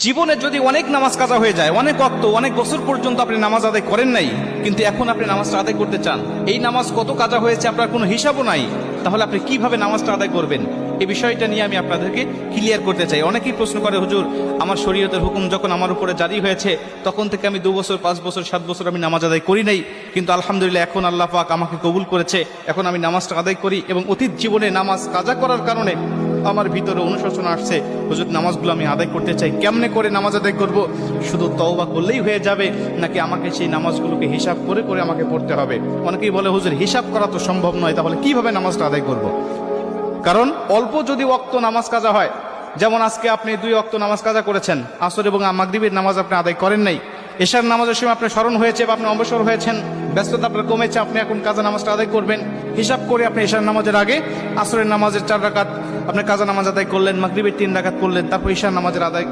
জীবনে যদি অনেক নামাজ কাজা হয়ে যায়, অনেক ওয়াক্ত, অনেক বছর পর্যন্ত আপনি নামাজ আদায় করেন নাই, কিন্তু এখন আপনি নামাজটা আদায় করতে চান, এই নামাজ কত কাজা হয়েছে আপনার কোনো হিসাবও নাই, তাহলে আপনি কিভাবে নামাজটা আদায় করবেন? এই বিষয়টা নিয়ে আমি আপনাদেরকে ক্লিয়ার করতে চাই। অনেকেই প্রশ্ন করে, হুজুর আমার শরীয়তের হুকুম যখন আমার উপরে জারি হয়েছে তখন থেকে আমি 2 বছর 5 বছর 7 বছর আমি নামাজ আদায় করি নাই, কিন্তু আলহামদুলিল্লাহ এখন আল্লাহ পাক আমাকে কবুল করেছে, এখন আমি নামাজটা আদায় করি এবং অতীত জীবনে নামাজ কাজা করার কারণে আমার ভিতরে অনুশোচনা আসছে, হুজুর নামাজগুলো আমি আদায় করতে চাই, কেমনে করে নামাজ আদায় করব? শুধু তওবা করলেই হয়ে যাবে নাকি আমাকে সেই নামাজগুলোকে হিসাব করে করে আমাকে পড়তে হবে? অনেকেই বলে, হুজুর হিসাব করা তো সম্ভব নয়, তাহলে কিভাবে নামাজটা আদায় করব? কারণ অল্প যদি ওয়াক্ত নামাজ কাজা হয়, যেমন আজকে আপনি 2 ওয়াক্ত নামাজ কাজা করেছেন, আসর এবং মাগরিবের নামাজ আপনি আদায় করেন নাই, এশার নামাজের সময় আপনার স্মরণ হয়েছে বা আপনি অবসর হয়েছেন, ব্যস্ততা আপনার কমেছে, আপনি এখন কাজা নামাজটা আদায় করবেন, হিসাব করে আপনি এশার নামাজের আগে আসরের নামাজের 4 রাকাত আপনি কাজা নামাজ আদায় করলেন, মাগরিবের 3 রাকাত করলেন, তারপর এশার নামাজের আদায়